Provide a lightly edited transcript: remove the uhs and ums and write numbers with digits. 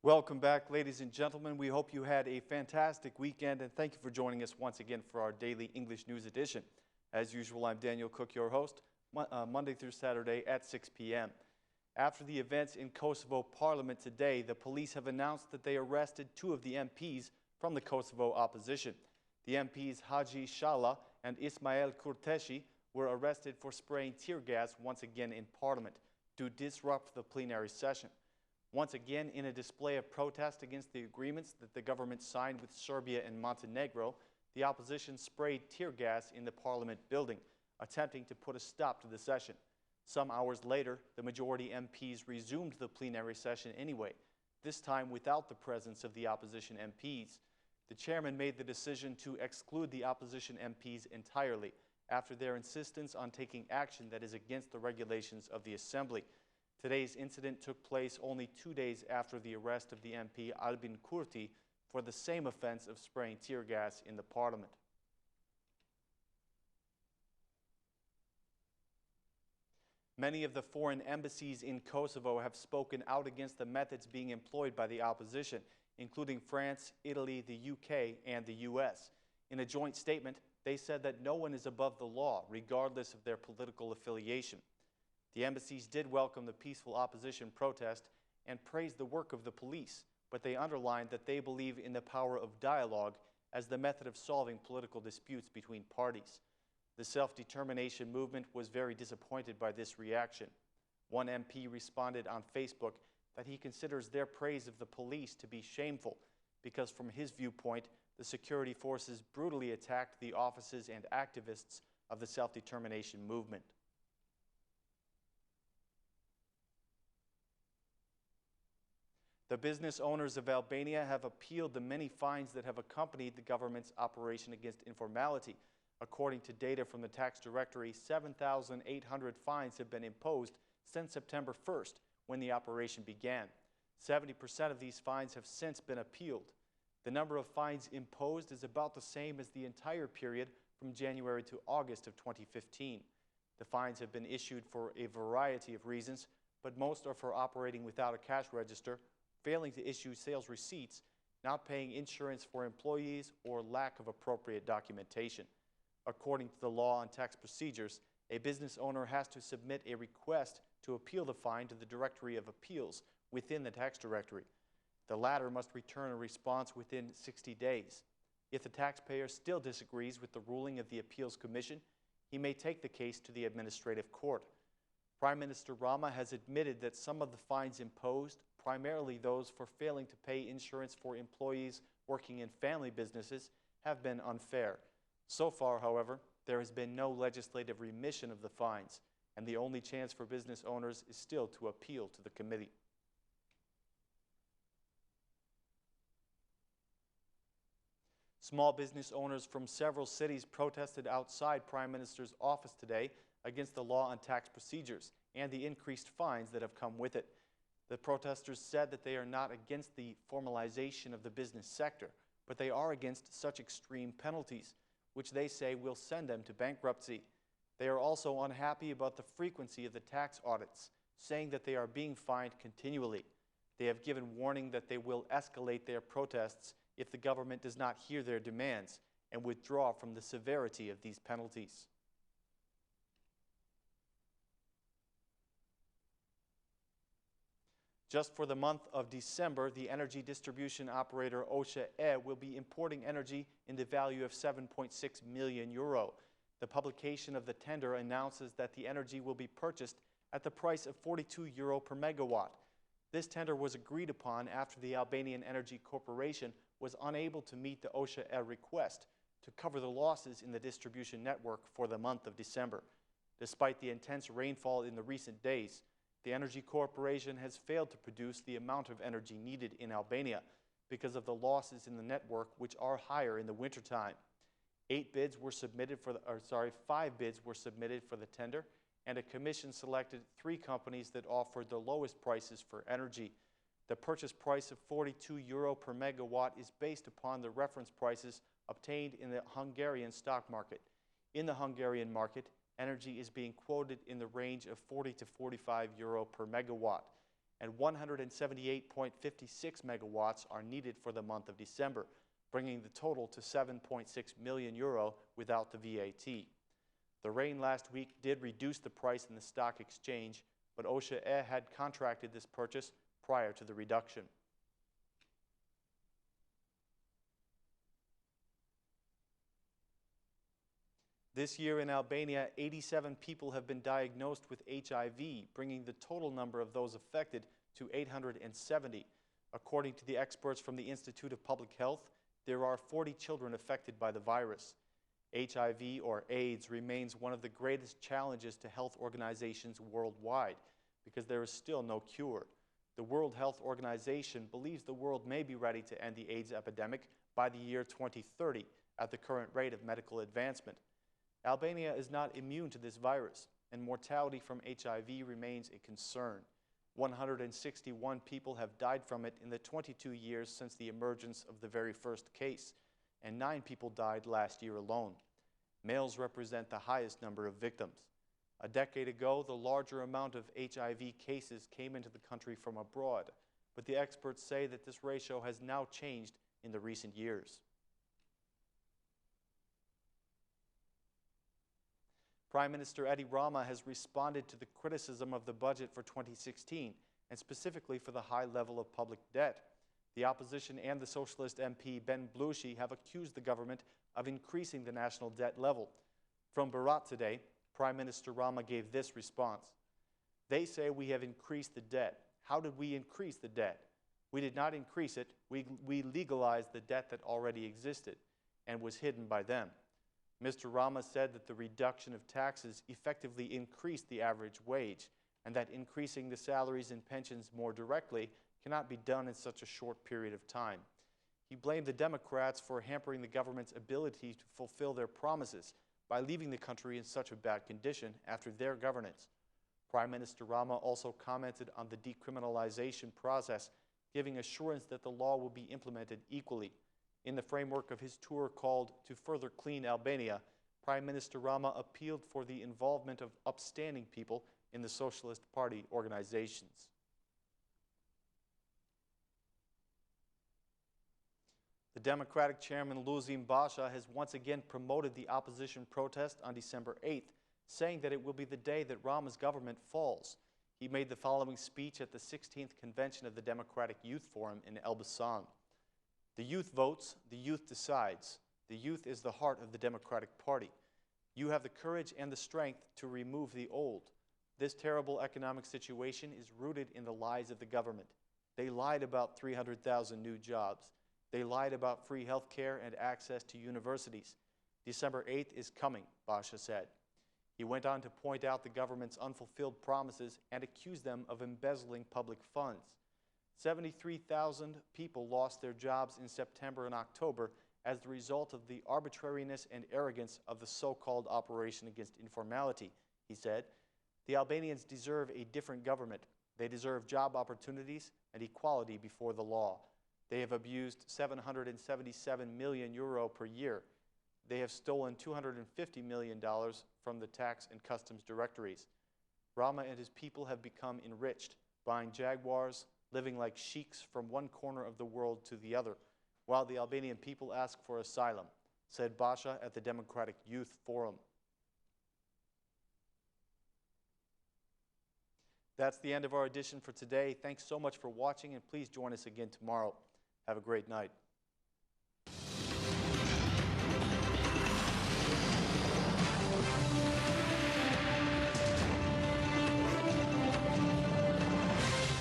Welcome back, ladies and gentlemen. We hope you had a fantastic weekend, and thank you for joining us once again for our daily English news edition. As usual, I'm Daniel Cook, your host, Monday through Saturday at 6 p.m. After the events in Kosovo Parliament today, the police have announced that they arrested two of the MPs from the Kosovo opposition. The MPs Haji Shala and Ismail Kurteshi were arrested for spraying tear gas once again in Parliament to disrupt the plenary session. Once again, in a display of protest against the agreements that the government signed with Serbia and Montenegro, the opposition sprayed tear gas in the Parliament building, attempting to put a stop to the session. Some hours later, the majority MPs resumed the plenary session anyway, this time without the presence of the opposition MPs. The chairman made the decision to exclude the opposition MPs entirely after their insistence on taking action that is against the regulations of the Assembly. Today's incident took place only 2 days after the arrest of the MP Albin Kurti for the same offense of spraying tear gas in the Parliament. Many of the foreign embassies in Kosovo have spoken out against the methods being employed by the opposition, including France, Italy, the UK, and the US. In a joint statement, they said that no one is above the law, regardless of their political affiliation. The embassies did welcome the peaceful opposition protest and praised the work of the police, but they underlined that they believe in the power of dialogue as the method of solving political disputes between parties. The self-determination movement was very disappointed by this reaction. One MP responded on Facebook that he considers their praise of the police to be shameful because, from his viewpoint, the security forces brutally attacked the offices and activists of the self-determination movement. The business owners of Albania have appealed the many fines that have accompanied the government's operation against informality. According to data from the tax directory, 7,800 fines have been imposed since September 1st, when the operation began. 70% of these fines have since been appealed. The number of fines imposed is about the same as the entire period from January to August of 2015. The fines have been issued for a variety of reasons, but most are for operating without a cash register, failing to issue sales receipts, not paying insurance for employees, or lack of appropriate documentation. According to the law on tax procedures, a business owner has to submit a request to appeal the fine to the Directory of Appeals within the tax directory. The latter must return a response within 60 days. If the taxpayer still disagrees with the ruling of the Appeals Commission, he may take the case to the administrative court. Prime Minister Rama has admitted that some of the fines imposed, primarily those for failing to pay insurance for employees working in family businesses, have been unfair. So far, however, there has been no legislative remission of the fines, and the only chance for business owners is still to appeal to the committee. Small business owners from several cities protested outside Prime Minister's office today against the law on tax procedures and the increased fines that have come with it. The protesters said that they are not against the formalization of the business sector, but they are against such extreme penalties, which they say will send them to bankruptcy. They are also unhappy about the frequency of the tax audits, saying that they are being fined continually. They have given warning that they will escalate their protests if the government does not hear their demands and withdraw from the severity of these penalties. Just for the month of December, the energy distribution operator OSHEE will be importing energy in the value of €7.6 million. The publication of the tender announces that the energy will be purchased at the price of €42 per megawatt. This tender was agreed upon after the Albanian Energy Corporation was unable to meet the OSHEE request to cover the losses in the distribution network for the month of December. Despite the intense rainfall in the recent days, the Energy Corporation has failed to produce the amount of energy needed in Albania because of the losses in the network, which are higher in the wintertime. 5 bids were submitted for the tender, and a commission selected 3 companies that offered the lowest prices for energy. The purchase price of €42 per megawatt is based upon the reference prices obtained in the Hungarian stock market. In the Hungarian market, energy is being quoted in the range of €40 to €45 per megawatt. and 178.56 megawatts are needed for the month of December, bringing the total to 7.6 million euro without the VAT. The rain last week did reduce the price in the stock exchange, but OSHEE had contracted this purchase prior to the reduction. This year in Albania, 87 people have been diagnosed with HIV, bringing the total number of those affected to 870. According to the experts from the Institute of Public Health, there are 40 children affected by the virus. HIV, or AIDS, remains one of the greatest challenges to health organizations worldwide because there is still no cure. The World Health Organization believes the world may be ready to end the AIDS epidemic by the year 2030 at the current rate of medical advancement. Albania is not immune to this virus, and mortality from HIV remains a concern. 161 people have died from it in the 22 years since the emergence of the very first case, and 9 people died last year alone. Males represent the highest number of victims. A decade ago, the larger amount of HIV cases came into the country from abroad, but the experts say that this ratio has now changed in the recent years. Prime Minister Rama has responded to the criticism of the budget for 2016, and specifically for the high level of public debt. The opposition and the socialist MP Ben Blushi have accused the government of increasing the national debt level. From Berat today, Prime Minister Rama gave this response. They say we have increased the debt. How did we increase the debt? We did not increase it. We legalized the debt that already existed and was hidden by them. Mr. Rama said that the reduction of taxes effectively increased the average wage, and that increasing the salaries and pensions more directly cannot be done in such a short period of time. He blamed the Democrats for hampering the government's ability to fulfill their promises by leaving the country in such a bad condition after their governance. Prime Minister Rama also commented on the decriminalization process, giving assurance that the law will be implemented equally. In the framework of his tour called To Further Clean Albania, Prime Minister Rama appealed for the involvement of upstanding people in the Socialist Party organizations. The Democratic chairman Luzim Basha has once again promoted the opposition protest on December 8th, saying that it will be the day that Rama's government falls. He made the following speech at the 16th convention of the Democratic Youth Forum in Elbasan. The youth votes, the youth decides. The youth is the heart of the Democratic Party. You have the courage and the strength to remove the old. This terrible economic situation is rooted in the lies of the government. They lied about 300,000 new jobs. They lied about free health care and access to universities. December 8th is coming, Basha said. He went on to point out the government's unfulfilled promises and accuse them of embezzling public funds. 73,000 people lost their jobs in September and October as the result of the arbitrariness and arrogance of the so-called operation against informality, he said. The Albanians deserve a different government. They deserve job opportunities and equality before the law. They have abused 777 million euro per year. They have stolen $250 million from the tax and customs directories. Rama and his people have become enriched, buying Jaguars, living like sheiks from one corner of the world to the other, while the Albanian people ask for asylum, said Basha at the Democratic Youth Forum. That's the end of our edition for today. Thanks so much for watching, and please join us again tomorrow. Have a great night.